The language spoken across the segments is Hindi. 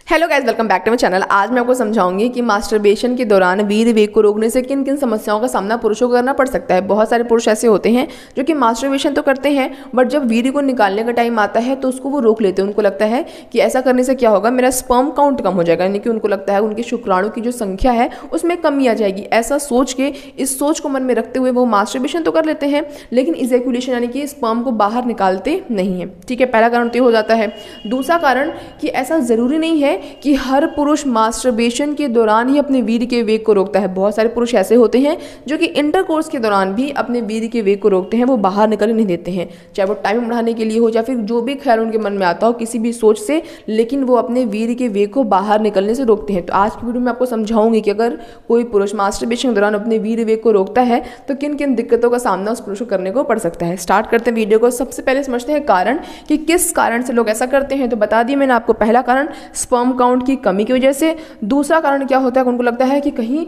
Hello guys, welcome back to my channel. आज मैं आपको समझाऊंगी कि मास्टरबेशन के दौरान वीर्य वेग को रोकने से किन किन समस्याओं का सामना पुरुषों को करना पड़ सकता है। बहुत सारे पुरुष ऐसे होते हैं जो कि मास्टरबेशन तो करते हैं, बट जब वीर्य को निकालने का टाइम आता है तो उसको वो रोक लेते हैं। उनको लगता है कि ऐसा करने से क्या होगा, मेरा स्पर्म काउंट कम हो जाएगा, यानी कि उनको लगता है उनके शुक्राणु की जो संख्या है उसमें कमी आ जाएगी। ऐसा सोच के, इस सोच को मन में रखते हुए वो मास्टरबेशन तो कर लेते हैं, लेकिन इजैकुलेशन यानी कि स्पर्म को बाहर निकालते नहीं है। ठीक है, पहला कारण तो ये हो जाता है। दूसरा कारण कि ऐसा जरूरी नहीं है कि हर पुरुष मास्टरबेशन के दौरान ही अपने वीर्य के वेग को रोकता है। बहुत सारे पुरुष ऐसे होते हैं जो कि इंटरकोर्स के दौरान भी अपने वीर्य के वेग को रोकते हैं, वो बाहर निकलने नहीं देते हैं, चाहे वो टाइम बढ़ाने के लिए हो या फिर जो भी ख्याल उनके मन में आता हो किसी भी सोच से, लेकिन वो अपने वीर्य के वेग को बाहर निकलने से रोकते हैं। तो आज की वीडियो में आपको समझाऊंगी कि अगर कोई पुरुष मास्टरबेशन के दौरान अपने वीर्य वेग को रोकता है तो किन किन दिक्कतों का सामना उस पुरुष को करने को पड़ सकता है। स्टार्ट करते हैं वीडियो को। सबसे पहले समझते हैं कारण कि किस कारण से लोग ऐसा करते हैं। तो बता दिए मैंने आपको, पहला कारण स्पर्म काउंट की कमी की वजह से। दूसरा कारण क्या होता है, उनको लगता है कि कहीं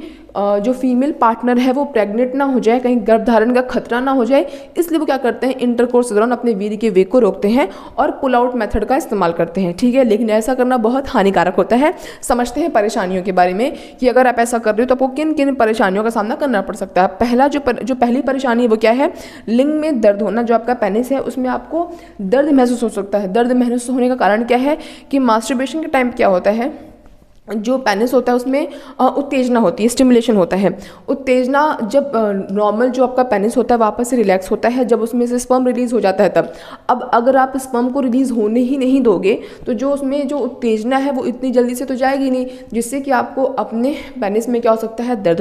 जो फीमेल पार्टनर है वो प्रेग्नेंट ना हो जाए, कहीं गर्भधारण का खतरा ना हो जाए, इसलिए वो क्या करते हैं, इंटरकोर्स के दौरान अपने वीर्य के वेग को रोकते हैं और पुल आउट मेथड का इस्तेमाल करते हैं। ठीक है, लेकिन ऐसा करना बहुत हानिकारक होता है। समझते हैं परेशानियों के बारे में कि अगर आप ऐसा कर रहे हो तो आपको किन किन परेशानियों का सामना करना पड़ सकता है। पहला जो पहली परेशानी है वो क्या है, लिंग में दर्द होना। जो आपका पेनिस है उसमें आपको दर्द महसूस हो सकता है। दर्द महसूस होने का कारण क्या है कि मास्टरबेशन के टाइम क्या होता है, जो पेनिस होता है उसमें उत्तेजना होती है, स्टिमुलेशन होता है। उत्तेजना जब नॉर्मल जो आपका पेनिस होता है वापस से रिलैक्स होता है, जब उसमें से स्पर्म रिलीज हो जाता है तब। अब अगर आप स्पर्म को रिलीज होने ही नहीं दोगे तो जो उसमें जो उत्तेजना है वो इतनी जल्दी से तो जाएगी नहीं, जिससे कि आपको अपने पेनिस में क्या हो सकता है, दर्द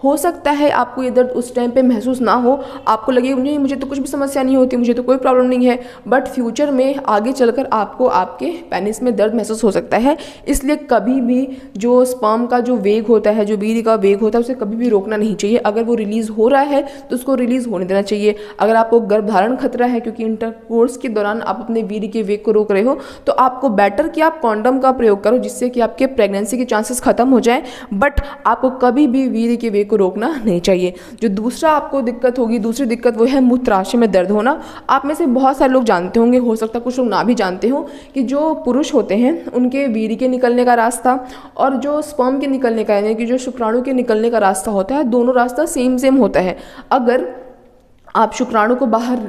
हो सकता है आपको ये दर्द उस टाइम पे महसूस ना हो, आपको लगे नहीं मुझे तो कुछ भी समस्या नहीं होती, मुझे तो कोई प्रॉब्लम नहीं है, बट फ्यूचर में आगे चलकर आपको आपके पेनिस में दर्द महसूस हो सकता है। इसलिए कभी भी जो स्पर्म का जो वेग होता है, जो वीर्य का वेग होता है, उसे कभी भी रोकना नहीं चाहिए। अगर वो रिलीज हो रहा है तो उसको रिलीज होने देना चाहिए। अगर आपको गर्भधारण खतरा है क्योंकि इंटरकोर्स के दौरान आप अपने वीर्य के वेग को रोक रहे हो, तो आपको बेटर कि आप कॉन्डम का प्रयोग करो, जिससे कि आपके प्रेगनेंसी के चांसेस खत्म हो जाए, बट आपको कभी भी वीर्य के वेग को रोकना नहीं चाहिए। जो दूसरा आपको दिक्कत होगी, दूसरी दिक्कत वो है मूत्राशय में दर्द होना। आप में से बहुत सारे लोग जानते होंगे, हो सकता है कुछ लोग ना भी जानते हो, कि जो पुरुष होते हैं उनके वीर्य के निकलने का रास्ता और जो स्पर्म के निकलने का, यानी कि जो शुक्राणु के निकलने का रास्ता होता है, दोनों रास्ता सेम होता है। अगर आप शुक्राणु को बाहर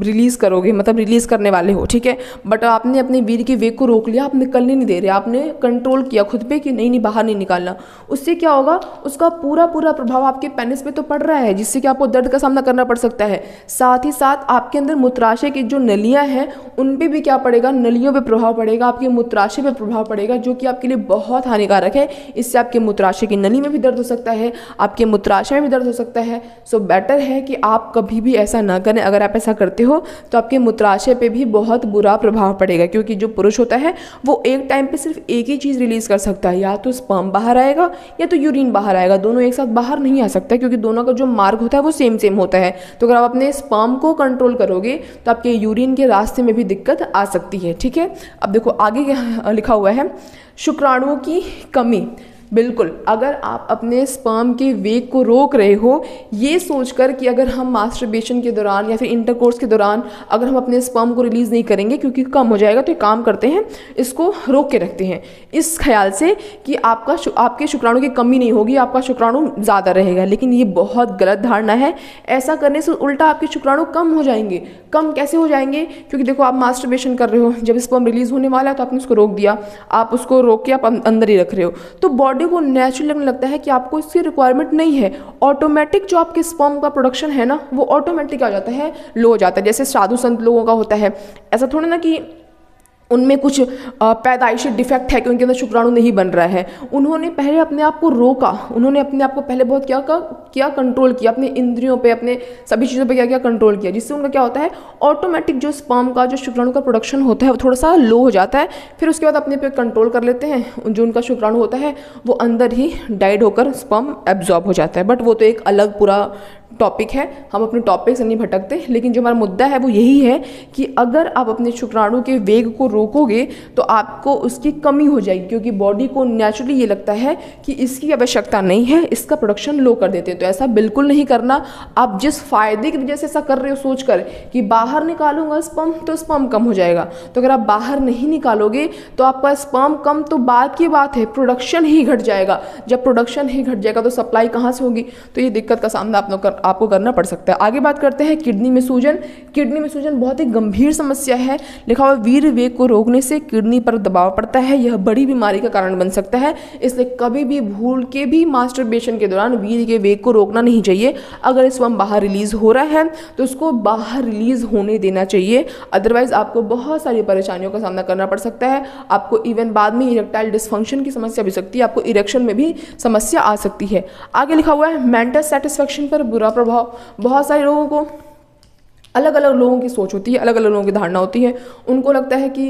रिलीज़ करोगे, मतलब रिलीज़ करने वाले हो, ठीक है, बट आपने अपने वीर्य के वेग को रोक लिया, आप निकलने नहीं दे रहे, आपने कंट्रोल किया खुद पे कि नहीं बाहर नहीं निकालना, उससे क्या होगा, उसका पूरा प्रभाव आपके पेनिस पे तो पड़ रहा है, जिससे कि आपको दर्द का सामना करना पड़ सकता है। साथ ही साथ आपके अंदर मूत्राशय की जो नलियाँ हैं उन पर भी क्या पड़ेगा, नलियों पर प्रभाव पड़ेगा, आपके मूत्राशय पर प्रभाव पड़ेगा, जो कि आपके लिए बहुत हानिकारक है। इससे आपके मूत्राशय की नली में भी दर्द हो सकता है, आपके मूत्राशय में भी दर्द हो सकता है। सो बेटर है कि आप कभी भी ऐसा ना करें। अगर आप ऐसा करते हो तो आपके मूत्राशय पे भी बहुत बुरा प्रभाव पड़ेगा, क्योंकि जो पुरुष होता है वो एक टाइम पे सिर्फ एक ही चीज़ रिलीज कर सकता है, या तो स्पर्म बाहर आएगा या तो यूरिन बाहर आएगा। दोनों एक साथ बाहर नहीं आ सकता, क्योंकि दोनों का जो मार्ग होता है वो सेम होता है। तो अगर आप अपने स्पर्म को कंट्रोल करोगे तो आपके यूरिन के रास्ते में भी दिक्कत आ सकती है। ठीक है, अब देखो आगे लिखा हुआ है शुक्राणुओं की कमी। बिल्कुल, अगर आप अपने स्पर्म के वेग को रोक रहे हो ये सोचकर कि अगर हम मास्टरबेशन के दौरान या फिर इंटरकोर्स के दौरान अगर हम अपने स्पर्म को रिलीज़ नहीं करेंगे क्योंकि कम हो जाएगा, तो एक काम करते हैं, इसको रोक के रखते हैं इस ख्याल से कि आपके शुक्राणु की कमी नहीं होगी, आपका शुक्राणु ज़्यादा रहेगा। लेकिन ये बहुत गलत धारणा है। ऐसा करने से उल्टा आपके शुक्राणु कम हो जाएंगे। कम कैसे हो जाएंगे, क्योंकि देखो आप मास्टरबेशन कर रहे हो, जब स्पर्म रिलीज़ होने वाला है तो आपने उसको रोक दिया, आप उसको रोक के आप अंदर ही रख रहे हो, तो बॉडी को नेचुरल लगने लगता है कि आपको इसकी रिक्वायरमेंट नहीं है। ऑटोमेटिक जो आपके स्पर्म का प्रोडक्शन है ना वो ऑटोमेटिक आ जाता है, लो हो जाता है। जैसे साधु संत लोगों का होता है, ऐसा थोड़ा ना कि उनमें कुछ पैदाइशी डिफेक्ट है कि उनके अंदर शुक्राणु नहीं बन रहा है। उन्होंने पहले अपने आप को रोका, उन्होंने अपने आप को पहले बहुत क्या कंट्रोल किया, अपने इंद्रियों पे, अपने सभी चीज़ों पे क्या कंट्रोल किया, जिससे उनका क्या होता है, ऑटोमेटिक जो स्पर्म का जो शुक्राणु का प्रोडक्शन होता है वो थोड़ा सा लो हो जाता है। फिर उसके बाद अपने पे कंट्रोल कर लेते हैं, जो उनका शुक्राणु होता है वो अंदर ही डाइड होकर स्पर्म एब्जॉर्ब हो जाता है। बट वो तो एक अलग पूरा टॉपिक है, हम अपने टॉपिक से नहीं भटकते, लेकिन जो हमारा मुद्दा है वो यही है कि अगर आप अपने शुक्राणु के वेग को रोकोगे तो आपको उसकी कमी हो जाएगी, क्योंकि बॉडी को नेचुरली ये लगता है कि इसकी आवश्यकता नहीं है, इसका प्रोडक्शन लो कर देते हैं। तो ऐसा बिल्कुल नहीं करना। आप जिस फायदे की वजह से ऐसा कर रहे हो सोचकर कि बाहर निकालूंगा स्पर्म तो स्पर्म कम हो जाएगा, तो अगर आप बाहर नहीं निकालोगे तो आपका स्पर्म कम तो बात की बात है, प्रोडक्शन ही घट जाएगा। जब प्रोडक्शन ही घट जाएगा तो सप्लाई कहाँ से होगी? तो ये दिक्कत का सामना आपको करना पड़ सकता है। आगे बात करते हैं किडनी में सूजन। किडनी में सूजन बहुत ही गंभीर समस्या है। लिखा हुआ वीर्य वेग को रोकने से किडनी पर दबाव पड़ता है, यह बड़ी बीमारी का कारण बन सकता है। इसलिए कभी भी भूल के भी मास्टरबेशन के दौरान वीर्य के वेग को रोकना नहीं चाहिए। अगर स्पर्म बाहर रिलीज हो रहा है तो उसको बाहर रिलीज होने देना चाहिए, अदरवाइज आपको बहुत सारी परेशानियों का सामना करना पड़ सकता है। आपको इवन बाद में इरेक्टाइल डिसफंक्शन की समस्या भी सकती है, आपको इरेक्शन में भी समस्या आ सकती है। आगे लिखा हुआ है मेंटल सेटिस्फेक्शन पर बुरा प्रभाव। बहुत सारे लोगों को अलग अलग लोगों की सोच होती है, अलग अलग लोगों की धारणा होती है। उनको लगता है कि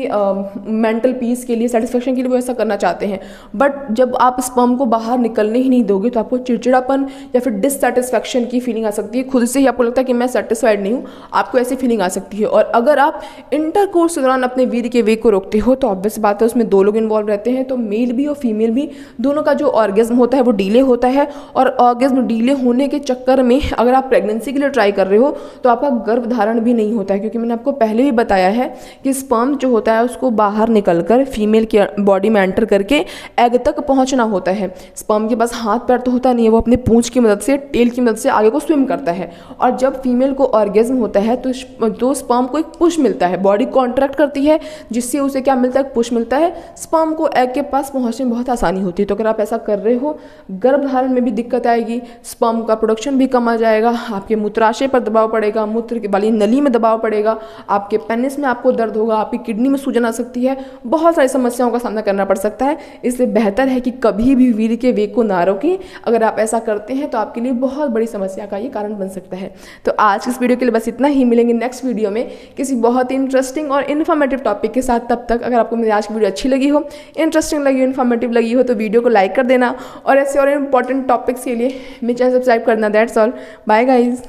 मेंटल पीस के लिए, सेटिस्फेक्शन के लिए वो ऐसा करना चाहते हैं, बट जब आप स्पर्म को बाहर निकलने ही नहीं दोगे तो आपको चिड़चिड़ापन या फिर डिससेटिस्फेक्शन की फीलिंग आ सकती है। खुद से ही आपको लगता है कि मैं सेटिस्फाइड नहीं हूँ, आपको ऐसी फीलिंग आ सकती है। और अगर आप इंटरकोर्स के दौरान अपने वीर्य के वेग को रोकते हो तो ऑब्वियस बात है उसमें 2 लोग इन्वॉल्व रहते हैं, तो मेल भी और फीमेल भी, दोनों का जो ऑर्गेज्म होता है वो डिले होता है। और ऑर्गेज्म डिले होने के चक्कर में अगर आप प्रेगनेंसी के लिए ट्राई कर रहे हो तो आपका गर्भधारण भी नहीं होता है, क्योंकि मैंने आपको पहले भी बताया है कि स्पर्म जो होता है उसको बाहर निकलकर फीमेल के बॉडी में एंटर करके एग तक पहुंचना होता है। स्पर्म के पास हाथ पैर तो होता नहीं है, वो अपने पूंछ की मदद से, टेल की मदद से आगे को स्विम करता है। और जब फीमेल को ऑर्गेज्म होता है तो स्पर्म को एक पुश मिलता है, बॉडी कॉन्ट्रैक्ट करती है, जिससे उसे क्या मिलता है? पुश मिलता है। स्पर्म को एग के पास पहुंचने में बहुत आसानी होती है। तो अगर आप ऐसा कर रहे हो, गर्भधारण में भी दिक्कत आएगी, स्पर्म का प्रोडक्शन भी कम आ जाएगा, आपके मूत्राशय पर दबाव पड़ेगा, मूत्र वाली नली में दबाव पड़ेगा, आपके पेनिस में आपको दर्द होगा, आपकी किडनी में सूजन आ सकती है, बहुत सारी समस्याओं का सामना करना पड़ सकता है। इसलिए बेहतर है कि कभी भी वीर्य के वेग को ना रोकें। अगर आप ऐसा करते हैं तो आपके लिए बहुत बड़ी समस्या का ये कारण बन सकता है। तो आज की इस वीडियो के लिए बस इतना ही। मिलेंगे नेक्स्ट वीडियो में किसी बहुत ही इंटरेस्टिंग और इन्फॉर्मेटिव टॉपिक के साथ। तब तक अगर आपको मेरी आज की वीडियो अच्छी लगी हो, इंटरेस्टिंग लगी हो, इन्फॉर्मेटिव लगी हो तो वीडियो को लाइक कर देना, और ऐसे और इंपॉर्टेंट टॉपिक्स के लिए मेरे चैनल सब्सक्राइब करना। That's all, bye guys.